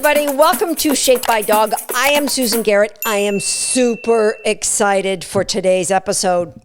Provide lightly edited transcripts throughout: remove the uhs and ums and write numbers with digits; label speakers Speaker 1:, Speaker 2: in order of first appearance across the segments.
Speaker 1: everybody. Welcome to Shaped by Dog. I am Susan Garrett. I am super excited for today's episode.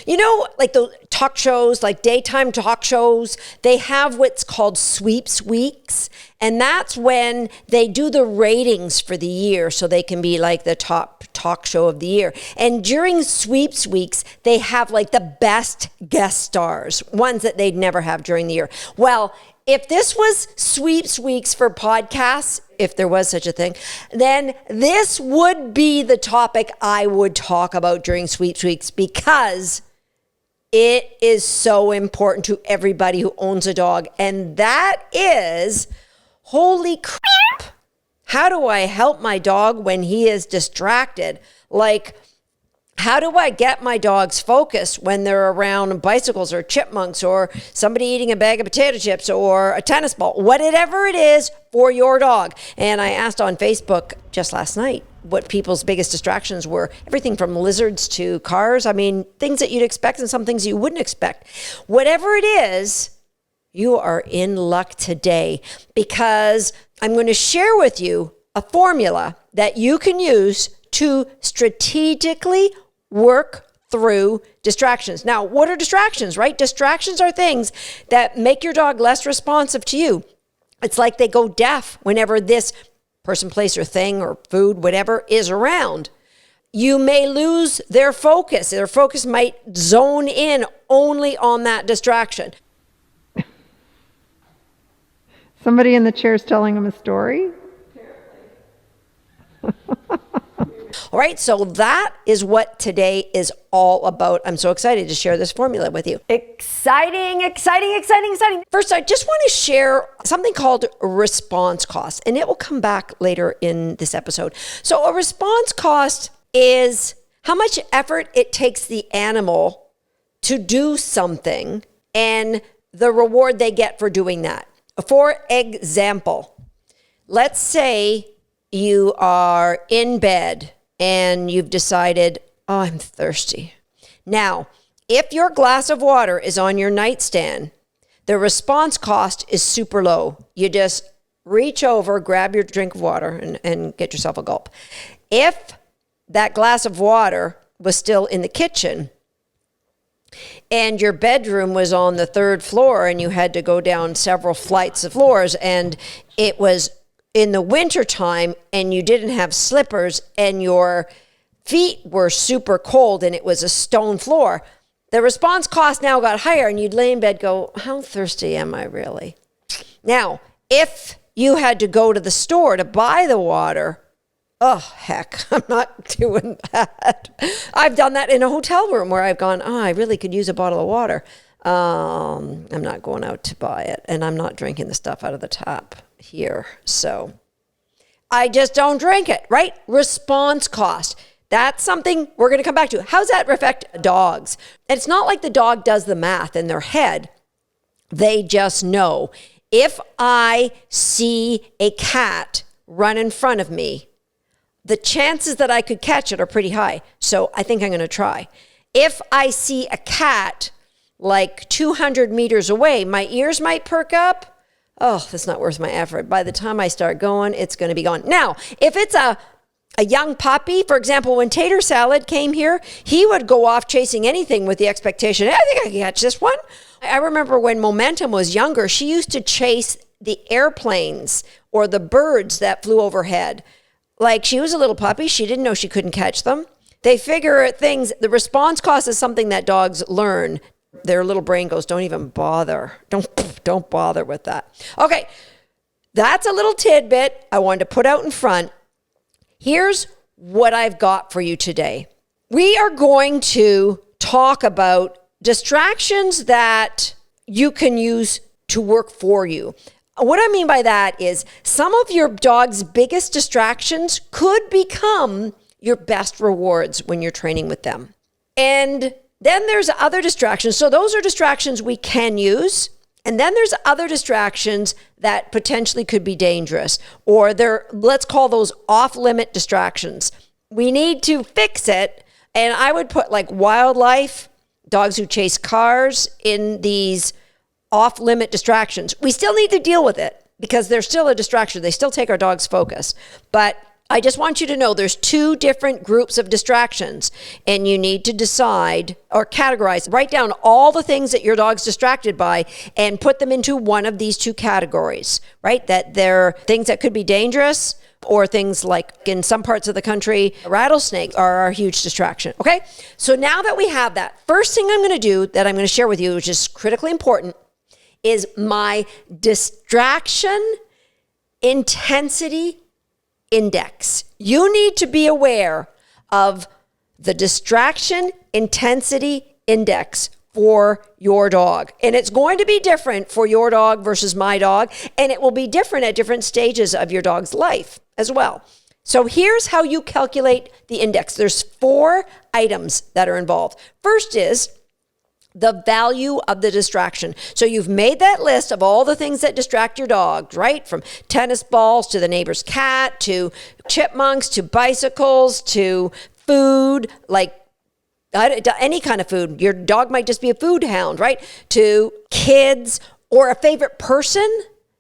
Speaker 1: You know, like the talk shows, like daytime talk shows, they have what's called sweeps weeks. And that's when they do the ratings for the year so they can be like the top talk show of the year. And during sweeps weeks, they have like the best guest stars, ones that they'd never have during the year. Well, if this was sweeps weeks for podcasts, if there was such a thing, then this would be the topic I would talk about during sweeps weeks because it is so important to everybody who owns a dog. And that is, holy crap, how do I help my dog when he is distracted? Like, how do I get my dogs focused when they're around bicycles or chipmunks or somebody eating a bag of potato chips or a tennis ball, whatever it is for your dog? And I asked on Facebook just last night what people's biggest distractions were. Everything from lizards to cars. I mean, things that you'd expect and some things you wouldn't expect. Whatever it is, you are in luck today because I'm going to share with you a formula that you can use to strategically work through distractions. Now, what are distractions, right? Distractions are things that make your dog less responsive to you. It's like they go deaf whenever this person, place, or thing, or food, whatever, is around. You may lose their focus. Their focus might zone in only on that distraction.
Speaker 2: Somebody in the chair is telling him a story?
Speaker 1: All right, so that is what today is all about. I'm so excited to share this formula with you. Exciting, exciting, exciting, exciting. First, I just want to share something called response cost, and it will come back later in this episode. So a response cost is how much effort it takes the animal to do something and the reward they get for doing that. For example, let's say you are in bed and you've decided, oh, I'm thirsty. Now, if your glass of water is on your nightstand, the response cost is super low. You just reach over, grab your drink of water, and get yourself a gulp. If that glass of water was still in the kitchen and your bedroom was on the third floor and you had to go down several flights of floors and it was in the wintertime and you didn't have slippers and your feet were super cold and it was a stone floor, the response cost now got higher and you'd lay in bed go, how thirsty am I really? Now, if you had to go to the store to buy the water, oh, heck, I'm not doing that. I've done that in a hotel room where I've gone, oh, I really could use a bottle of water. I'm not going out to buy it and I'm not drinking the stuff out of the tap here. So I just don't drink it, right? Response cost. That's something we're going to come back to. How's that affect dogs? And it's not like the dog does the math in their head. They just know if I see a cat run in front of me, the chances that I could catch it are pretty high. So I think I'm going to try. If I see a cat like 200 meters away, my ears might perk up. Oh, that's not worth my effort. By the time I start going, it's going to be gone. Now, if it's a young puppy, for example, when Tater Salad came here, he would go off chasing anything with the expectation, I think I can catch this one. I remember when Momentum was younger, she used to chase the airplanes or the birds that flew overhead. Like she was a little puppy. She didn't know she couldn't catch them. They figure things, the response cost is something that dogs learn. Their little brain goes, don't even bother. Don't bother with that. Okay, that's a little tidbit I wanted to put out in front. Here's what I've got for you today. We are going to talk about distractions that you can use to work for you. What I mean by that is some of your dog's biggest distractions could become your best rewards when you're training with them. And then there's other distractions. So those are distractions we can use. And then there's other distractions that potentially could be dangerous, or let's call those off-limit distractions. We need to fix it. And I would put like wildlife, dogs who chase cars in these off-limit distractions. We still need to deal with it. because they're still a distraction. They still take our dog's focus. But I just want you to know there's two different groups of distractions, and you need to decide or categorize, write down all the things that your dog's distracted by and put them into one of these two categories, right? That they're things that could be dangerous, or things like in some parts of the country, rattlesnakes are a huge distraction. Okay. So now that we have that, first thing I'm going to do that I'm going to share with you, which is critically important, is my distraction intensity index. You need to be aware of the distraction intensity index for your dog. And it's going to be different for your dog versus my dog. And it will be different at different stages of your dog's life as well. So here's how you calculate the index. There's 4 items that are involved. First is the value of the distraction. So you've made that list of all the things that distract your dog, right? From tennis balls to the neighbor's cat, to chipmunks, to bicycles, to food, like any kind of food. Your dog might just be a food hound, right? To kids or a favorite person.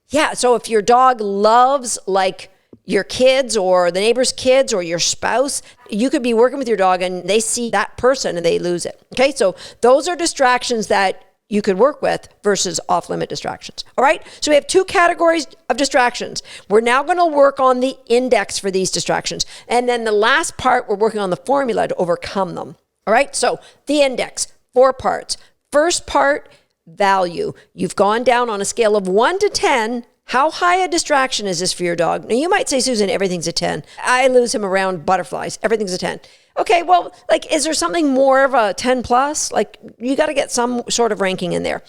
Speaker 1: Yeah, so if your dog loves like your kids or the neighbor's kids or your spouse, you could be working with your dog and they see that person and they lose it. Okay, so those are distractions that you could work with versus off-limit distractions. All right, so we have 2 categories of distractions. We're now going to work on the index for these distractions. And then the last part, we're working on the formula to overcome them. All right, so the index, 4 parts. First part, value. You've gone down on a scale of 1 to 10. How high a distraction is this for your dog? Now, you might say, Susan, everything's a 10. I lose him around butterflies. Everything's a 10. Okay, well, like, is there something more of a 10 plus? Like, you got to get some sort of ranking in there.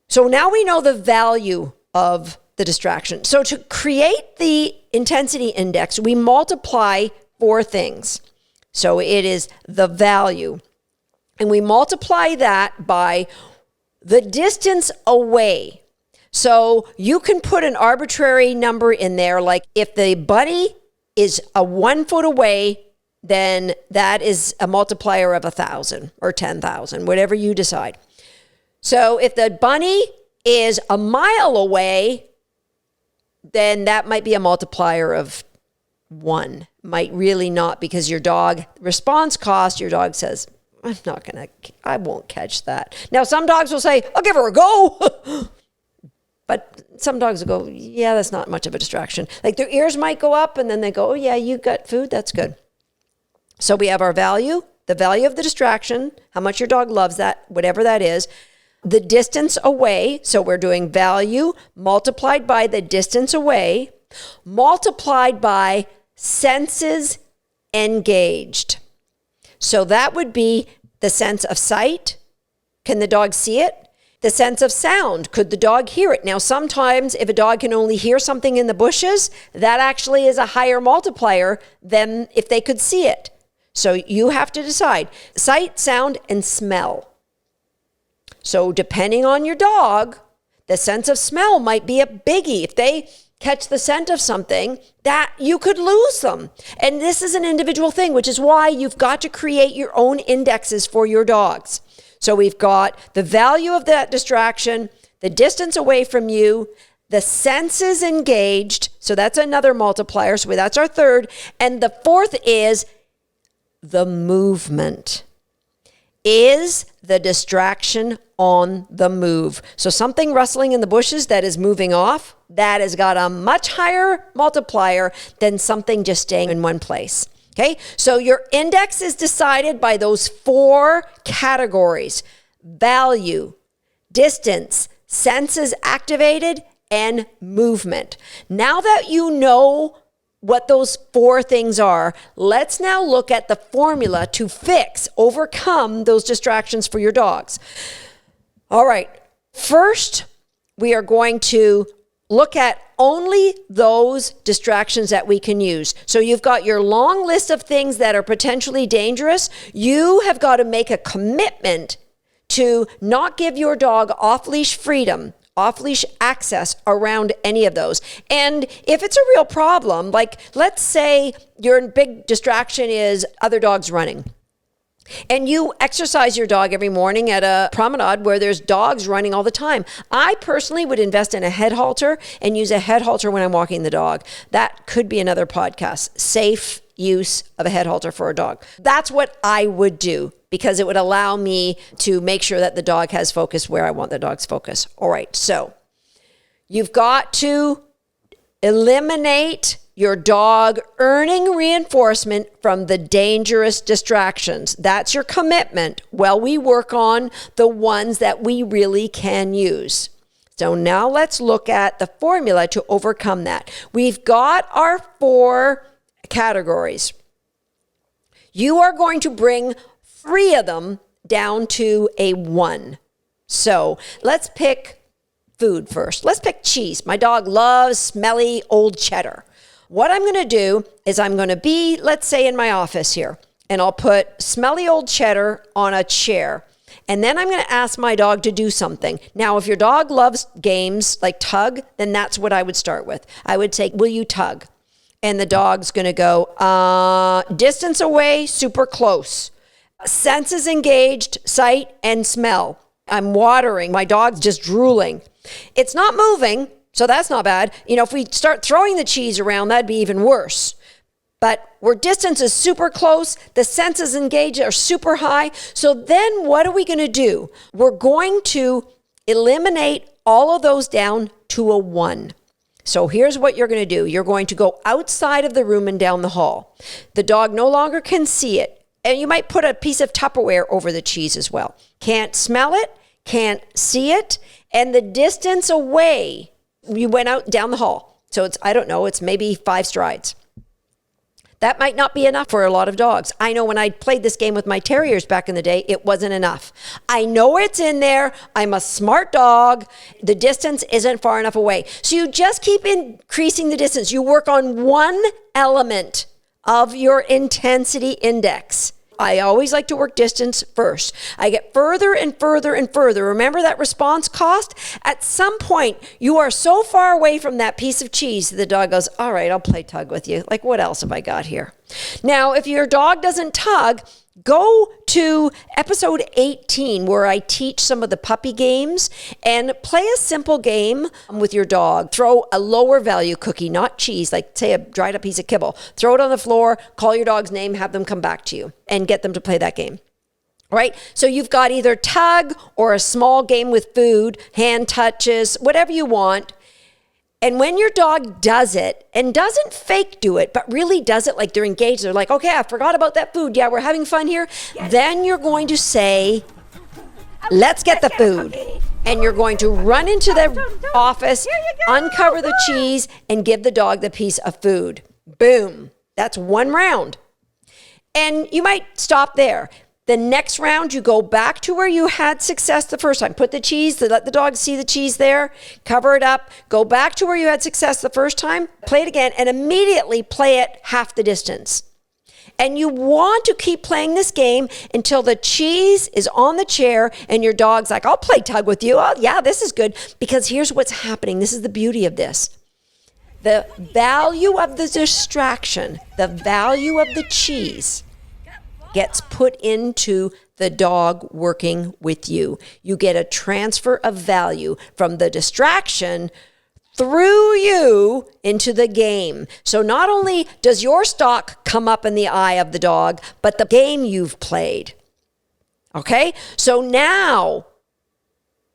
Speaker 1: So now we know the value of the distraction. So to create the intensity index, we multiply 4 things. So it is the value. And we multiply that by the distance away. So you can put an arbitrary number in there, like if the bunny is 1 foot away, then that is a multiplier of 1,000 or 10,000, whatever you decide. So if the bunny is a mile away, then that might be a multiplier of 1. Might really not, because your dog response cost, your dog says, I won't catch that. Now, some dogs will say, I'll give her a go. But some dogs will go, yeah, that's not much of a distraction. Like their ears might go up and then they go, oh yeah, you got food, that's good. So we have our value, the value of the distraction, how much your dog loves that, whatever that is. The distance away, so we're doing value multiplied by the distance away, multiplied by senses engaged. So that would be the sense of sight. Can the dog see it? The sense of sound. Could the dog hear it? Now, sometimes if a dog can only hear something in the bushes, that actually is a higher multiplier than if they could see it. So you have to decide sight, sound, and smell. So depending on your dog, the sense of smell might be a biggie. If they catch the scent of something, that you could lose them. And this is an individual thing, which is why you've got to create your own indexes for your dogs. So we've got the value of that distraction, the distance away from you, the senses engaged. So that's another multiplier. So that's our third. And the fourth is the movement. Is the distraction on the move? So something rustling in the bushes that is moving off, that has got a much higher multiplier than something just staying in one place. Okay, so your index is decided by those 4 categories: value, distance, senses activated, and movement. Now that you know what those 4 things are, let's now look at the formula to overcome those distractions for your dogs. All right, first, we are going to look at only those distractions that we can use. So you've got your long list of things that are potentially dangerous. You have got to make a commitment to not give your dog off-leash freedom, off-leash access around any of those. And if it's a real problem, like let's say your big distraction is other dogs running. And you exercise your dog every morning at a promenade where there's dogs running all the time. I personally would invest in a head halter and use a head halter when I'm walking the dog. That could be another podcast. Safe use of a head halter for a dog. That's what I would do because it would allow me to make sure that the dog has focus where I want the dog's focus. All right, so you've got to eliminate your dog earning reinforcement from the dangerous distractions. That's your commitment while we work on the ones that we really can use. So now let's look at the formula to overcome that. We've got our 4 categories. You are going to bring 3 of them down to a 1. So let's pick food first. Let's pick cheese. My dog loves smelly old cheddar. What I'm going to do is I'm going to be, let's say, in my office here, and I'll put smelly old cheddar on a chair. And then I'm going to ask my dog to do something. Now, if your dog loves games like tug, then that's what I would start with. I would say, will you tug? And the dog's going to go, distance away, super close. Senses engaged, sight and smell. I'm watering. My dog's just drooling. It's not moving. So that's not bad. If we start throwing the cheese around, that'd be even worse. But where distance is super close, the senses engaged are super high. So then what are we going to do? We're going to eliminate all of those down to a 1. So here's what you're going to do. You're going to go outside of the room and down the hall. The dog no longer can see it. And you might put a piece of Tupperware over the cheese as well. Can't smell it, can't see it, and the distance away, you went out down the hall. So it's maybe 5 strides. That might not be enough for a lot of dogs. I know when I played this game with my terriers back in the day, it wasn't enough. I know it's in there. I'm a smart dog. The distance isn't far enough away. So you just keep increasing the distance. You work on one element of your intensity index. I always like to work distance first. I get further and further and further. Remember that response cost? At some point, you are so far away from that piece of cheese, the dog goes, all right, I'll play tug with you. Like, what else have I got here? Now, if your dog doesn't tug, go to episode 18 where I teach some of the puppy games and play a simple game with your dog. Throw a lower value cookie, not cheese, like say a dried up piece of kibble. Throw it on the floor, call your dog's name, have them come back to you and get them to play that game. All right, so you've got either tug or a small game with food, hand touches, whatever you want. And when your dog does it, and doesn't fake do it, but really does it like they're engaged, they're like, okay, I forgot about that food. Yeah, we're having fun here. Then you're going to say, let's get the food. And you're going to run into the office, uncover the cheese, and give the dog the piece of food. Boom. That's 1 round. And you might stop there. The next round, you go back to where you had success the first time. Put the cheese, let the dog see the cheese there, cover it up, go back to where you had success the first time, play it again, and immediately play it half the distance. And you want to keep playing this game until the cheese is on the chair and your dog's like, I'll play tug with you. Oh, yeah, this is good. Because here's what's happening. This is the beauty of this. The value of the distraction, the value of the cheese gets put into the dog working with you. You get a transfer of value from the distraction through you into the game. So not only does your stock come up in the eye of the dog, but the game you've played. Okay? So now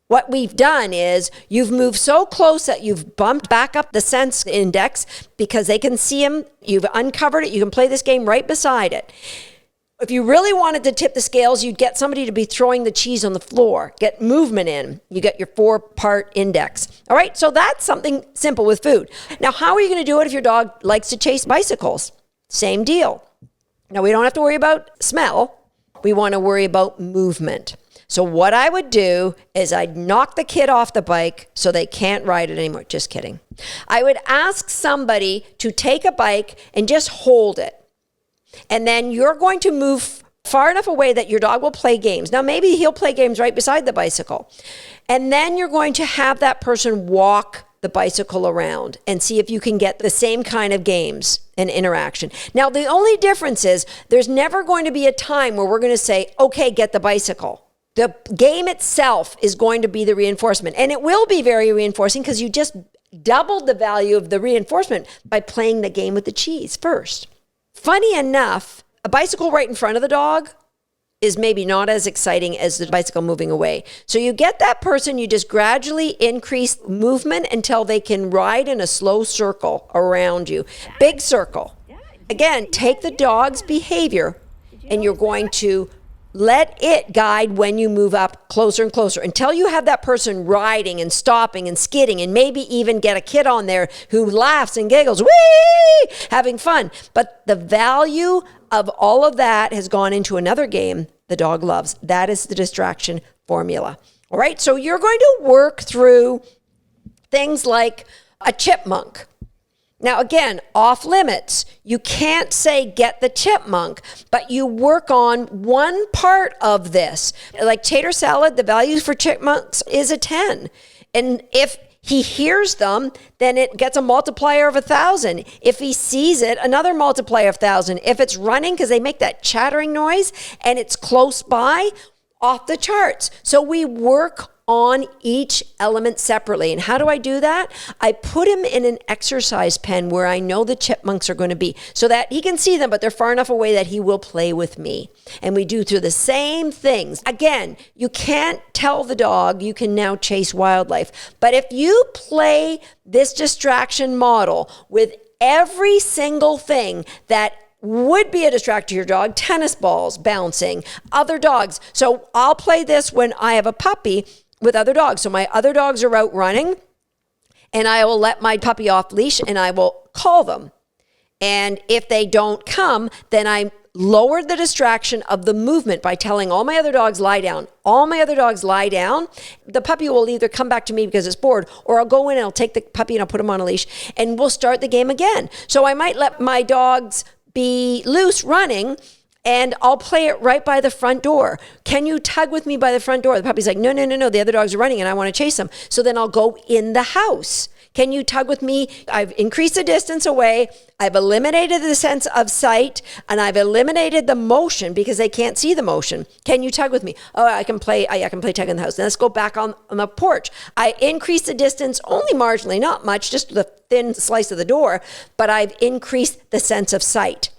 Speaker 1: what we've done is you've moved so close that you've bumped back up the sense index because they can see him. You've uncovered it. You can play this game right beside it. If you really wanted to tip the scales, you'd get somebody to be throwing the cheese on the floor. Get movement in. You get your 4-part index. All right, so that's something simple with food. Now, how are you going to do it if your dog likes to chase bicycles? Same deal. Now, we don't have to worry about smell. We want to worry about movement. So what I would do is I'd knock the kid off the bike so they can't ride it anymore. Just kidding. I would ask somebody to take a bike and just hold it. And then you're going to move far enough away that your dog will play games. Now, maybe he'll play games right beside the bicycle. And then you're going to have that person walk the bicycle around and see if you can get the same kind of games and interaction. Now, the only difference is there's never going to be a time where we're going to say, okay, get the bicycle. The game itself is going to be the reinforcement, and it will be very reinforcing because you just doubled the value of the reinforcement by playing the game with the cheese first. Funny enough, a bicycle right in front of the dog is maybe not as exciting as the bicycle moving away. So you get that person, you just gradually increase movement until they can ride in a slow circle around you. Big circle. Again, take the dog's behavior and you're going to let it guide when you move up closer and closer until you have that person riding and stopping and skidding and maybe even get a kid on there who laughs and giggles, whee, having fun. But the value of all of that has gone into another game the dog loves. That is the distraction formula. All right, so you're going to work through things like a chipmunk. Now, again, off limits. You can't say get the chipmunk, but you work on one part of this. Like tater salad, the value for chipmunks is a 10. And if he hears them, then it gets a multiplier of 1,000. If he sees it, another multiplier of 1,000. If it's running, because they make that chattering noise and it's close by, off the charts. So we work on each element separately. And how do I do that? I put him in an exercise pen where I know the chipmunks are going to be so that he can see them, but they're far enough away that he will play with me. And we do through the same things. Again, you can't tell the dog you can now chase wildlife. But if you play this distraction model with every single thing that would be a distract to your dog, tennis balls bouncing, other dogs. So I'll play this when I have a puppy with other dogs. So my other dogs are out running and I will let my puppy off leash and I will call them. And if they don't come, then I lower the distraction of the movement by telling all my other dogs lie down. All my other dogs lie down. The puppy will either come back to me because it's bored, or I'll go in and I'll take the puppy and I'll put him on a leash and we'll start the game again. So I might let my dogs be loose running and I'll play it right by the front door. Can you tug with me by the front door? The puppy's like, no. The other dogs are running and I want to chase them. So then I'll go in the house. Can you tug with me? I've increased the distance away. I've eliminated the sense of sight and I've eliminated the motion because they can't see the motion. Can you tug with me? Oh, I can play tug in the house. Then let's go back on the porch. I increased the distance only marginally, not much, just the thin slice of the door, but I've increased the sense of sight.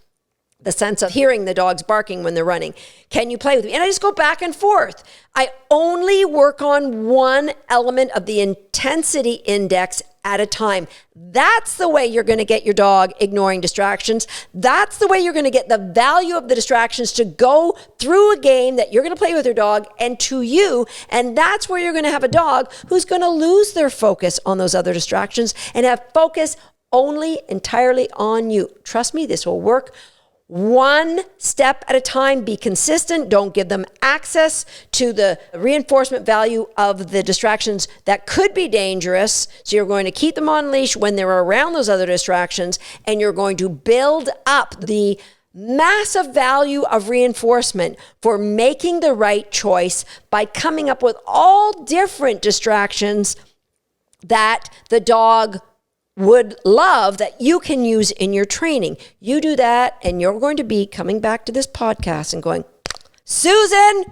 Speaker 1: The sense of hearing the dogs barking when they're running. Can you play with me? And I just go back and forth. I only work on one element of the intensity index at a time. That's the way you're going to get your dog ignoring distractions. That's the way you're going to get the value of the distractions to go through a game that you're going to play with your dog and to you. And that's where you're going to have a dog who's going to lose their focus on those other distractions and have focus only entirely on you. Trust me, this will work. One step at a time, be consistent. Don't give them access to the reinforcement value of the distractions that could be dangerous. So you're going to keep them on leash when they're around those other distractions, and you're going to build up the massive value of reinforcement for making the right choice by coming up with all different distractions that the dog would love that you can use in your training. You do that and you're going to be coming back to this podcast and going, Susan,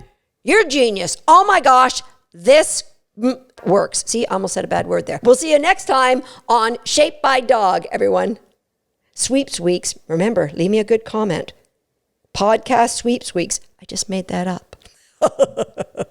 Speaker 1: you're a genius. Oh my gosh, this works. See, I almost said a bad word there. We'll see you next time on Shaped by Dog, everyone. Sweeps Weeks. Remember, leave me a good comment. Podcast Sweeps Weeks. I just made that up.